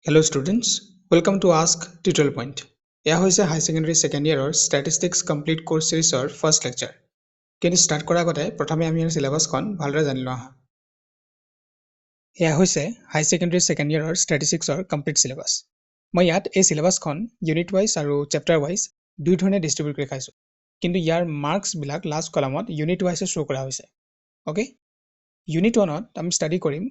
Hello students, welcome to Ask Tutorial Point. এয়া হৈছে higher secondary second ইয়াৰৰ statistics complete course সিৰিজৰ first lecture. কিন্তু ষ্টাৰ্ট কৰাৰ আগতে প্ৰথমে আমি ইয়াৰ সিলেবাসখন ভালদৰে জানি লওঁ আহা। এয়া হৈছে higher secondary second ইয়াৰৰ ষ্টেটিষ্টিক্সৰ complete syllabus. মই ইয়াত এই সিলেবাসখন ইউনিট ওয়াইজ আৰু চেপ্টাৰ ওয়াইজ দুই ধৰণে ডিস্ট্ৰিবিউট কৰি খাইছো। কিন্তু ইয়াৰ মাৰ্কস বিলাক লাষ্ট কলামত ইউনিট ওয়াইজে শো কৰা হৈছে। ওকে? ইউনিট 1ত আমি ষ্টাডি কৰিম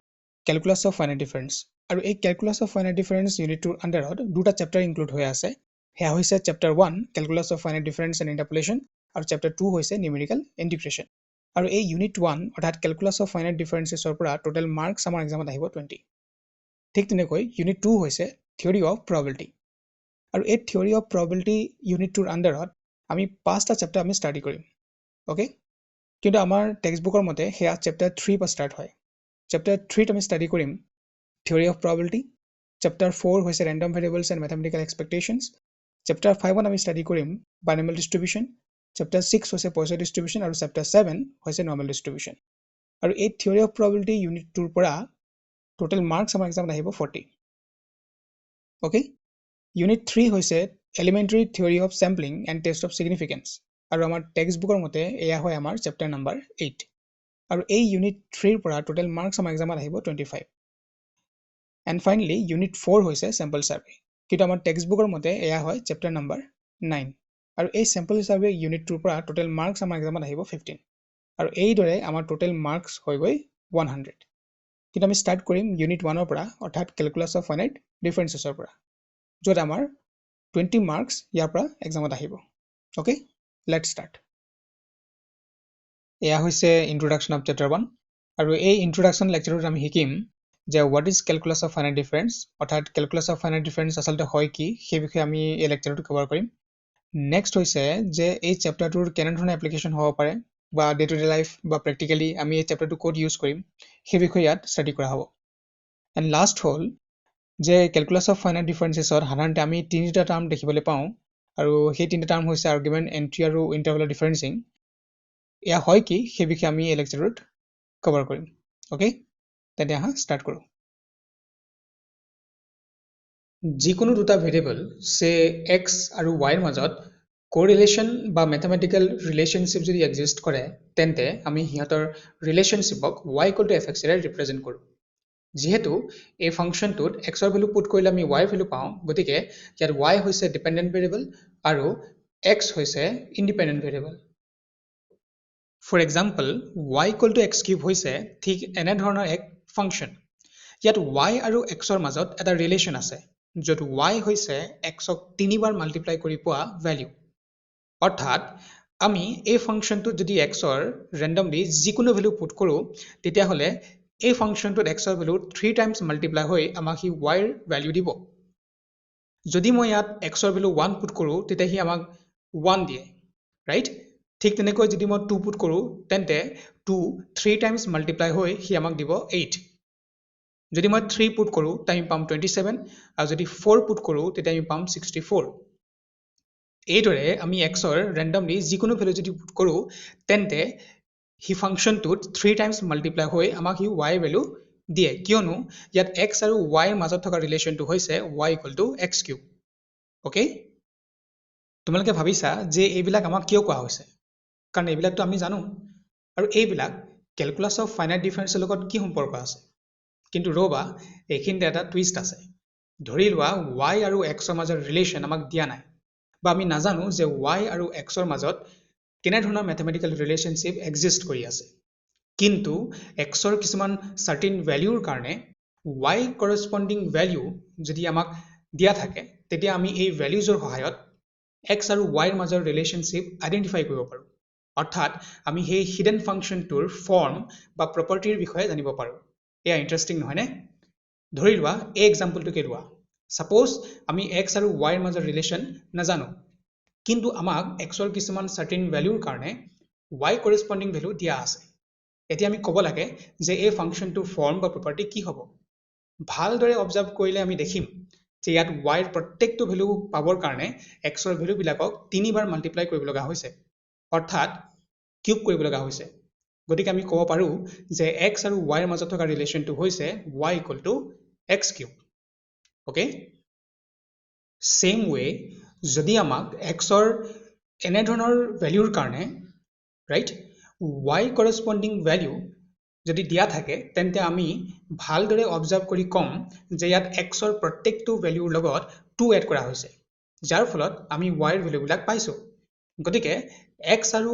ক্যালকুলাস অফ ফাইনাইট ডিফাৰেন্স। আৰু এই ক্যালকুলাস অফ ফাইনাইট ডিফাৰেন্স ইউনিটৰ আন্ডাৰত দুটা চেপ্টাৰ ইনক্লুড হৈ আছে। হেয়া হৈছে chapter 1 calculus of finite difference and interpolation আৰু চেপ্টাৰ 2 হৈছে নিউমেৰিকেল ইন্টিগ্ৰেশন। আৰু এই ইউনিট 1 অৰ্থাৎ ক্যালকুলাস অফ ফাইনাইট ডিফাৰেন্সেছৰ পৰা টোটাল মাৰ্কস আমাৰ এক্সামত আহিব 20। ঠিক তেনেকৈ ইউনিট 2 হৈছে থিওৰি অফ প্ৰবাবিলিটি। আৰু এই থিওৰি অফ প্ৰবাবিলিটি ইউনিটৰ আন্ডাৰত আমি পাঁচটা চেপ্টাৰ আমি ষ্টাডি কৰিম। ওকে? কিন্তু আমাৰ টেক্সট বুকৰ মতে হেয়া চেপ্টাৰ 3 পৰা ষ্টাৰ্ট হয়। চেপ্টাৰ 3 আমি ষ্টাডি কৰিম Theory of Probability. Chapter 4 হৈছে Random Variables and Mathematical Expectations. Chapter 5 আমি study কৰিম Binomial Distribution. Chapter 6 হৈছে Poisson Distribution আৰু Chapter 7 হৈছে Normal Distribution. আৰু এই Theory of Probability Unit 2 পৰা total marks আমাৰ exam আহিব 40. Okay? Unit 3 হৈছে Elementary Theory of Sampling and Test of Significance. আৰু আমাৰ text bookৰ মতে এয়া হয় আমাৰ chapter number 8. আৰু এই Unit 3 পৰা total marks আমাৰ exam আহিব 25. And finally, Unit 4 হৈছে Sample Survey. কিন্তু আমাৰ টেক্সট বুকৰ মতে এয়া হয় চেপ্টাৰ নম্বৰ 9। আৰু এই Sample Survey Unit 2 পৰা টোটাল মাৰ্কস আমাৰ এক্সামত আহিব 15। আৰু এইদৰে আমাৰ টোটাল মাৰ্কস হৈ গৈ 100। কিন্তু আমি ষ্টাৰ্ট কৰিম Unit 1ৰ পৰা অৰ্থাৎ ক্যালকুলাস অফ ফাইনাইট ডিফাৰেন্সেছৰ পৰা, য'ত আমাৰ 20 মাৰ্কস ইয়াৰ পৰা এক্সামত আহিব। ওকে? Let's start. এয়া হৈছে ইন্ট্ৰোডাকচন অফ চেপ্টাৰ 1। আৰু এই ইন্ট্ৰোডাকচন লেকচাৰত আমি শিকিম যে what is calculus of finite difference অৰ্থাৎ calculus of finite difference আচলতে হয় কি সেই বিষয়ে আমি এই লেকচাৰটো কভাৰ কৰিম। নেক্সট হৈছে যে এই চেপ্টাৰটোৰ কেনে ধৰণৰ এপ্লিকেশন হ'ব পাৰে বা ডে টু ডে লাইফ বা প্ৰেক্টিক্যালি আমি এই চেপ্টাৰটো ক'ত ইউজ কৰিম সেই বিষয়ে ইয়াত ষ্টাডি কৰা হ'ব। এণ্ড লাষ্ট হ'ল যে calculus of finite differences-ত সাধাৰণতে আমি তিনিটা টাৰ্ম দেখিবলৈ পাওঁ আৰু সেই তিনিটা টাৰ্ম হৈছে আৰ্গুমেন্ট, এন্ট্ৰি আৰু ইন্টাৰভেলৰ ডিফাৰেন্সিং। এয়া হয় কি সেই বিষয়ে আমি এই লেকচাৰটোত কভাৰ কৰিম। ওকে? তেন্তে আহা ষ্টাৰ্ট কৰোঁ। যিকোনো দুটা ভেৰিয়েবল সে x আৰু y ৰ মাজত কোৰিলেশ্যন বা ম্যাথমেটিক্যাল ৰিলেশনশিপ যদি এক্সিষ্ট কৰে তেন্তে আমি হিহঁতৰ ৰিলেশনশিপক y = fx এৰে ৰিপ্ৰেজেন্ট কৰোঁ। যেহেতু এই ফাংশনটোত x ৰ ভ্যালু পুট কৰিলে আমি y ৰ ভ্যালু পাওঁ, গতিকে ইয়াত y হৈছে ডিপেন্ডেন্ট ভেৰিয়েবল আৰু x হৈছে independent variable. For example y = x³ হৈছে ঠিক এনে ধৰণৰ এক ফাংশন। ইয়াত y আৰু x ৰ মাজত এটা ৰিলেশন আছে য'ত y হৈছে x ক 3 বাৰ মাল্টিপ্লাই কৰি পোৱা ভ্যালু। অৰ্থাৎ আমি এই ফাংশনটোত যদি x ৰ ৰেন্ডমলি যিকোনো ভ্যালু পুট কৰোঁ তেতিয়া হলে এই ফাংশনটোত x ৰ ভ্যালু 3 টাইমছ মাল্টিপ্লাই হৈ আমাক হি y ৰ ভ্যালু দিব। যদি মই ইয়াত x ৰ ভ্যালু 1 পুট কৰোঁ তেতিয়া হি আমাক 1 দিয়ে, ৰাইট? ঠিক তেনেকৈ যদি মই 2 পুট কৰোঁ তেন্তে 2 3 টাইমছ মাল্টিপ্লাই হৈ হি আমাক দিব 8। যদি মই 3 পুট কৰোঁ তাই আমি পাম 27 আৰু যদি 4 পুট কৰোঁ তেতিয়া আমি পাম 64। এইদৰে আমি x ৰ ৰেন্ডমলি যিকোনো ভ্যালু যদি পুট কৰোঁ তেন্তে হি ফাংশনটোত 3 টাইমছ মাল্টিপ্লাই হৈ আমাক হি y ভ্যালু দিয়ে, কিয়নো ইয়াত x আৰু y ৰ মাজত থকা ৰিলেশনটো হৈছে y = x³। ওকে? তোমালোকে ভাবিছা যে এইবিলাক আমাক কিয় কোৱা হৈছে, কাৰণ এইবিলাকটো আমি জানো আৰু এইবিলাক ক্যালকুলাস অফ ফাইনাইট ডিফাৰেন্সৰ লগত কি সম্পৰ্ক আছে। কিন্তু ৰবা এইখিনিতে এটা টুইষ্ট আছে। ধৰি লোৱা y আৰু x ৰ মাজৰ ৰিলেশন আমাক দিয়া নাই বা আমি নাজানো যে y আৰু x ৰ মাজত কেনে ধৰণৰ ম্যাথমেটিক্যাল ৰিলেশনশিপ এক্সিষ্ট কৰি আছে। কিন্তু x ৰ কিছুমান সাৰ্টেন ভ্যালুৰ কাৰণে y কৰেসপন্ডিং ভ্যালু যদি আমাক দিয়া থাকে তেতিয়া আমি এই ভ্যালুজৰ সহায়ত x আৰু y ৰ মাজৰ ৰিলেশনশিপ আইডেন্টিফাই কৰিব পাৰোঁ। অৰ্থাৎ আমি সেই হিডেন ফাংশনটোৰ ফৰ্ম বা প্ৰপাৰ্টিৰ বিষয়ে জানিব পাৰোঁ। এয়া ইন্টাৰেষ্টিং নহয় নে? ধৰি লোৱা এই এক্সাম্পলটোকে লোৱা। সাপোজ আমি x আৰু y ৰ মাজৰ ৰিলেশন নাজানো, কিন্তু আমাক x ৰ কিছুমান সাৰ্টেন ভ্যালুৰ কাৰণে y কৰেসপন্ডিং ভ্যালু দিয়া আছে। এতিয়া আমি ক'ব লাগে যে এই ফাংশনটোৰ ফৰ্ম বা প্ৰপাৰ্টি কি হ'ব। ভালদৰে অবজাৰ্ভ কৰিলে আমি দেখিম যে ইয়াত y ৰ প্ৰত্যেকটো ভ্যালু পাবৰ কাৰণে x ৰ ভ্যালু বিলাকক 3 বাৰ মাল্টিপ্লাই কৰিব লগা হৈছে, অৰ্থাৎ কিউব কৰিব লগা হৈছে। গতিকে আমি ক'ব পাৰোঁ যে x আৰু y ৰ মাজত থকা ৰিলেশনটো হৈছে y = x³। okay same way যদি আমাক x ৰ এনে ধৰণৰ ভ্যালুৰ কাৰণে right y corresponding value যদি দিয়া থাকে তেন্তে আমি ভালদৰে অবজাৰ্ভ কৰি কম যে ইয়াত x ৰ প্ৰত্যেকটো ভ্যালুৰ লগত 2 এড কৰা হৈছে যাৰ ফলত আমি y ৰ ভ্যালুবিলাক পাইছো গতিকে x আৰু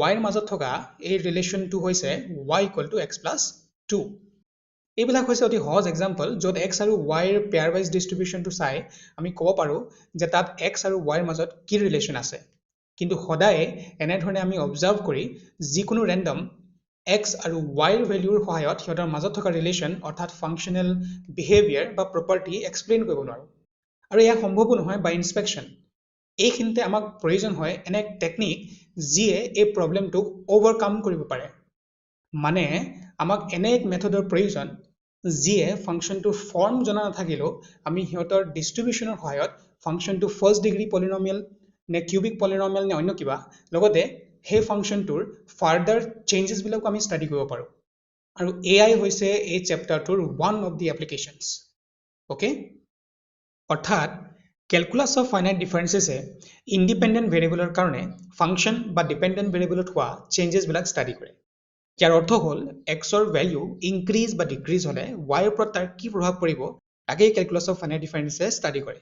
y ৰ মাজত থকা এই ৰিলেচনটো হৈছে y = x + 2 এইবিলাক হৈছে অতি সহজ এক্সাম্পল য'ত x আৰু y ৰ পেয়াৰ ৱাইজ ডিস্ট্ৰিবিউচনটো চাই আমি ক'ব পাৰো যে তাত x আৰু y ৰ মাজত কি ৰিলেচন আছে কিন্তু সদায় এনে ধৰণে আমি অবজাৰ্ভ কৰি যিকোনো ৰেন্ডম x আৰু y ৰ ভ্যালুৰ সহায়ত সিহঁতৰ মাজত থকা ৰিলেচন অৰ্থাৎ ফাংচনেল বিহেভিয়াৰ বা প্ৰপাৰ্টি এক্সপ্লেইন কৰিব নোৱাৰো আৰু এয়া সম্ভৱো নহয় বাই ইনস্পেকশন এইখিনিতে আমাক প্ৰয়োজন হয় এনে টেকনিক যিয়ে এই প্ৰবলেমটোক ওভাৰকাম কৰিব পাৰে মানে আমাক এনে এক মেথডৰ প্ৰয়োজন যিয়ে ফাংচনটোৰ ফৰ্ম জনা নাথাকিলেও আমি সিহঁতৰ ডিস্ট্ৰিবিউচনৰ সহায়ত ফাংচনটো ফাৰ্ষ্ট ডিগ্ৰী পলিনমিয়েল নে কিউবিক পলিনমিয়েল নে অন্য কিবা লগতে সেই ফাংচনটোৰ ফাৰ্দাৰ চেঞ্জেছ বিলাকো আমি ষ্টাডি কৰিব পাৰো আৰু এআই হৈছে এই চেপ্টাৰটোৰ ওৱান অফ দি এপ্লিকেশনছ ওকে অৰ্থাৎ ক্যালকুলাস অফ ফাইনাইট ডিফাৰেন্সেছে ইণ্ডিপেণ্ডেণ্ট ভেৰিয়েবলৰ কাৰণে ফাংচন বা ডিপেণ্ডেণ্ট ভেৰিয়েবলত হোৱা চেঞ্জেছ বিলাক ষ্টাডি কৰে ইয়াৰ অৰ্থ হ'ল x ৰ ভ্যালু ইনক্ৰিজ বা ডিক্ৰিজ হলে y ৰ ওপৰত তাৰ কি প্ৰভাৱ পৰিব তাকেই ক্যালকুলাস অফ ফাইনাইট ডিফাৰেন্সে ষ্টাডি কৰে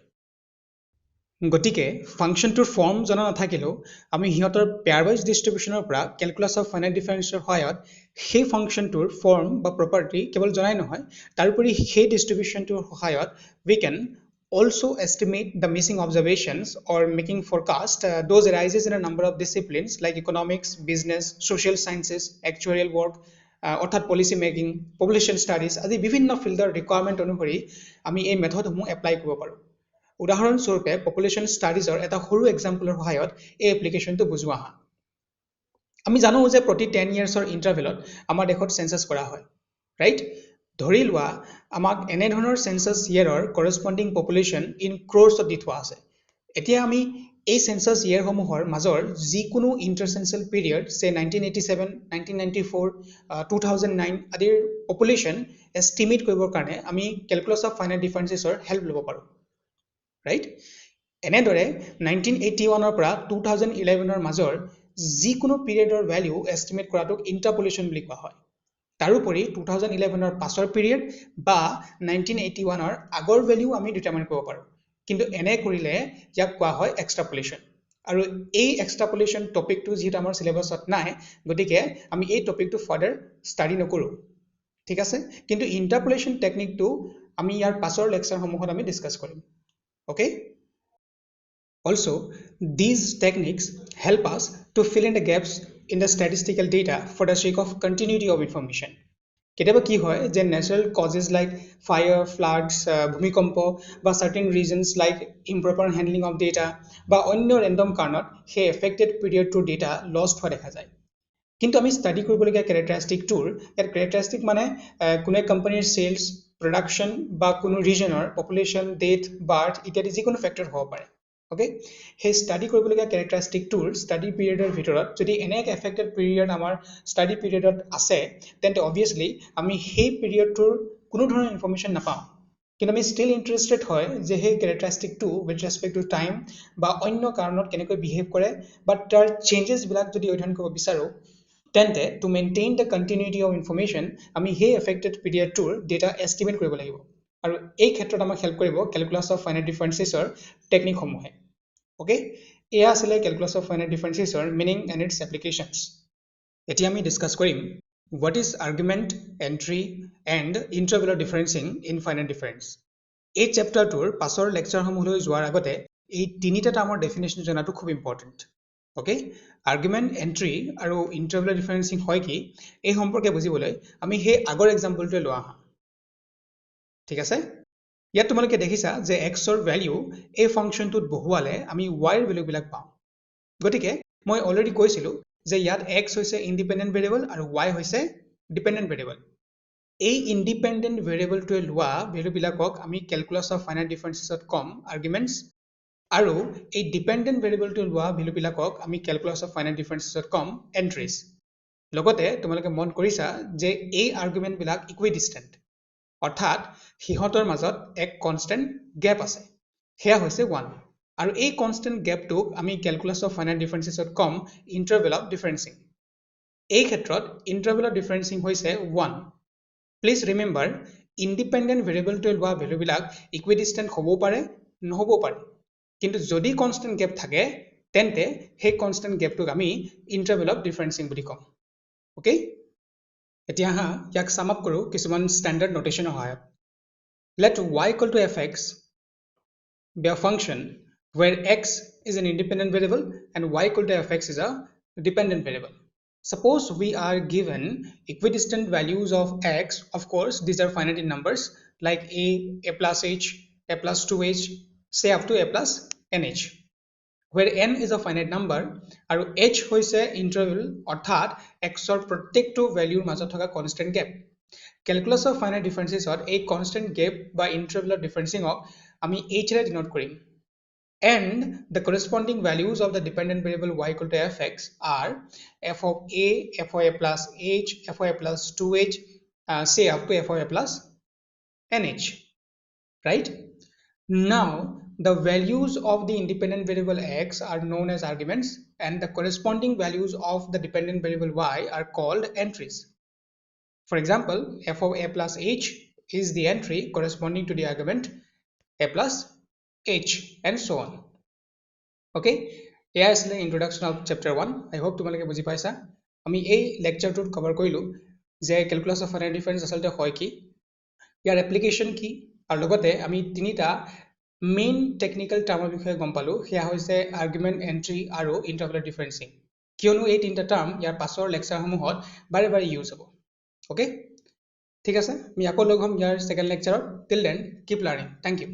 গতিকে ফাংচনটোৰ ফৰ্ম জনা নাথাকিলেও আমি সিহঁতৰ পেয়াৰ ৱাইজ ডিস্ট্ৰিবিউচনৰ পৰা ক্যালকুলাস অফ ফাইনাইট ডিফাৰেন্সৰ সহায়ত সেই ফাংচনটোৰ ফৰ্ম বা প্ৰপাৰ্টি কেৱল জনাই নহয় তাৰোপৰি সেই ডিস্ট্ৰিবিউচনটোৰ সহায়ত we can also estimate the missing observations or making forecast those arises in a number of disciplines like economics, business, social sciences, actuarial work, অৰ্থাৎ policy making, population studies আদি বিভিন্ন ফিল্ডৰ ৰিকুৱাৰমেণ্ট অনুসৰি আমি এই মেথডসমূহ এপ্লাই কৰিব পাৰো উদাহৰণস্বৰূপে পপুলেশ্যন ষ্টাডিজৰ এটা সৰু এক্সাম্পলৰ সহায়ত এই এপ্লিকেশ্যনটো বুজোৱা হয় আমি জানো যে প্ৰতি 10 ইয়াৰ্ছৰ ইন্টাৰভেলত আমাৰ দেশত সেন্সাস কৰা হয় ৰাইট ধৰি লোৱা আমাক এনে ধৰণৰ সেন্সাস ইয়াৰৰ কৰসপন্ডিং পপুলেশ্যন ইন ক্ৰোৰ্ছত দি থোৱা আছে এতিয়া আমি এই সেন্সাস ইয়াৰসমূহৰ মাজৰ যিকোনো ইন্টাৰসেন্সিয়েল পিৰিয়ড সে 1987 1994 2009 আদিৰ পপুলেশ্যন এস্টিমেট কৰিবৰ কাৰণে আমি ক্যালকুলাস অফ ফাইনাইট ডিফাৰেন্সেছৰ হেল্প ল'ব পাৰো ৰাইট এনেদৰে 1981 ৰ পৰা 2011 ৰ মাজৰ যিকোনো পিৰিয়ডৰ ভ্যালু এস্টিমেট কৰাটোক ইন্টাৰপোলেশ্যন বুলি কোৱা হয় তাৰোপৰি 2011 ৰ পাছৰ পিৰিয়ড বা 1981 ৰ আগৰ ভ্যালু আমি ডিটাৰমাইন কৰিব পাৰো কিন্তু এনে কৰিলে ইয়াক কোৱা হয় এক্সট্ৰাপোলেশ্যন আৰু এই এক্সট্ৰাপোলেশ্যন টপিকটো যেটা আমাৰ সিলেবাসত নাই গতিকে আমি এই টপিকটো ফাৰ্দাৰ ষ্টাডি নকৰো ঠিক আছে কিন্তু ইন্টাৰপোলেশ্যন টেকনিকটো আমি ইয়াৰ পাছৰ লেকচাৰসমূহত আমি ডিসকাস কৰিম okay also these techniques help us to fill in the gaps in the statistical data for the sake of continuity of information কেতিয়াবা কি হয় যে natural causes like fire floods ভূমিকম্প বা certain reasons like improper handling of data বা অন্য random কাৰণত সেই affected period to data lost হোৱা দেখা যায় কিন্তু আমি ষ্টাডি কৰিবলগীয়া ক্যাৰেক্টাৰিষ্টিকটোৰ ইয়াৰ ক্যাৰেক্টাৰিষ্টিক মানে কোনে কোম্পানীৰ সেলস production বা কোনো ৰিজনৰ পপুলেশ্যন ডেথ বাৰ্থ ইত্যাদি যিকোনো ফ্যাক্টৰ হ'ব পাৰে ওকে সেই ষ্টাডি কৰিবলগীয়া ক্যাৰেক্টাৰিষ্টিকটোৰ ষ্টাডি পিৰিয়ডৰ ভিতৰত যদি এনে এক এফেক্টেড পিৰিয়ড আমাৰ ষ্টাডি পিৰিয়ডত আছে তেন্তে অবভিয়াসলি আমি সেই পিৰিয়ডটোৰ কোনো ধৰণৰ ইনফৰমেশন নাপাওঁ কিন্তু আমি ষ্টিল ইন্টাৰেষ্টেড হয় যে সেই ক্যাৰেক্টাৰিষ্টিকটো উইথ ৰেসপেক্ট টু টাইম বা অন্য কাৰণত কেনেকৈ বিহেভ কৰে বা তাৰ চেঞ্জেছ বিলাক যদি অধ্যয়ন কৰিব বিচাৰো তেন্তে to maintain the continuity of information আমি সেই affected period tour data estimate কৰিব লাগিব আৰু এই ক্ষেত্ৰত আমাক হেল্প কৰিব calculus of finite differences-ৰ টেকনিক সমূহে ওকে এয়া আছিল calculus of finite differences-ৰ meaning and its applications এতিয়া আমি ডিসকাস কৰিম what is argument entry and interval differencing in finite difference এই চেপ্টাৰটোৰ পাছৰ লেকচাৰসমূহলৈ যোৱাৰ আগতে এই তিনিটা টাৰ্মৰ ডেফিনেশ্যন জনাটো খুব ইম্পৰ্টেন্ট ওকে আৰ্গুমেন্ট এন্ট্ৰি আৰু ইন্টাৰভেল ডিফাৰেন্সিং হয় কি এই সম্পৰ্কে বুজিবলৈ আমি সেই আগৰ এক্সাম্পলটো লোৱা হয় ঠিক আছে ইয়াত তোমালোকে দেখিছা যে x ৰ ভ্যালু এই ফাংচনটোত বহুৱালে আমি y ৰ ভ্যালু বিলাক পাওঁ গতিকে মই অলৰেডি কৈছিলো যে ইয়াত x হৈছে ইন্ডিপেন্ডেন্ট ভেৰিয়েবল আৰু y হৈছে ডিপেন্ডেন্ট ভেৰিয়েবল এই ইন্ডিপেন্ডেন্ট ভেৰিয়েবলটোৱে লোৱা ভ্যালু বিলাকক আমি ক্যালকুলাস অফ ফাইনাইট ডিফাৰেন্সেছত কম আৰ্গুমেন্টস আৰু এই ডিপেন্ডেন্ট ভেৰিয়েবলটো লোৱা ভ্যালু বিলাকক আমি ক্যালকুলাস অফ ফাইনাইট ডিফাৰেন্সেছত কম এন্ট্ৰিজ লগতে তোমালোকে মন কৰিছা যে এই আৰ্গুমেন্ট বিলাক ইকুইডিস্টেন্ট অৰ্থাৎ হিহঁতৰ মাজত এক কনষ্টেণ্ট গেপ আছে সেয়া হৈছে 1 আৰু এই কনষ্টেণ্ট গেপটোক আমি ক্যালকুলাস অফ ফাইনাইট ডিফাৰেন্সেছত কম ইন্টাৰভেল অফ ডিফাৰেন্সিং এই ক্ষেত্ৰত ইন্টাৰভেল অফ ডিফাৰেন্সিং হৈছে 1 প্লিজ ৰিমেম্বাৰ ইণ্ডিপেণ্ডেণ্ট ভেৰিয়েবলটোৱে লোৱা ভেলুবিলাক ইকুইডিষ্টেণ্ট হ'বও পাৰে নহ'বও পাৰে কিন্তু যদি কনষ্টেণ্ট গেপ থাকে তেন্তে সেই কনষ্টেণ্ট গেপটোক আমি ইন্টাৰভেল অফ ডিফাৰেন্সিং বুলি কম ওকে এতিয়া ইয়াক সাম আপ কৰো কিছুমান ষ্টেণ্ডাৰ্ড নোটেশনৰ সহায়ত let y equal to fx be a function where x is an independent variable and y equal to fx is a dependent variable. Suppose we are given equidistant values of x, of course these are finite in numbers like a plus h, a plus 2h, say up to a plus nh, where n is a finite number আৰু h হৈছে interval অৰ্থাৎ x ৰ প্ৰত্যেকটো ভ্যালুৰ মাজত থকা constant gap. Calculus of finite differences এই constant gap বা interval of differencing আমি h ৰে denote কৰিম. And the corresponding values of the dependent variable y equal to fx are f of a, f of a plus h, f of a plus 2h, say up to f of a plus nh, right? Now the values of the independent variable x are known as arguments and the corresponding values of the dependent variable y are called entries. For example, f of a plus h is the entry corresponding to the argument a plus h and so on. Okay, এয়া আছিল introduction of chapter 1. I hope তোমালোকে বুজি পাইছা আমি এই লেকচাৰটোত cover কৰিলো যে calculus of finite difference আসলতে হয় কি ইয়াৰ এপ্লিকেশন কি আৰু লগতে আমি তিনিটা মেইন টেকনিক্যাল টাৰ্মৰ বিষয়ে গম পালো সেয়া হৈছে আৰ্গুমেন্ট এন্ট্ৰি আৰু ইন্টাৰভেল ডিফাৰেন্সিং কিয়নো এই তিনিটা টাৰ্ম ইয়াৰ পাছৰ লেকচাৰসমূহত বাৰে বাৰে ইউজ হ'ব ওকে ঠিক আছে আমি আকৌ লগ হ'ম ইয়াৰ সেকেন্ড লেকচাৰত till then keep learning thank U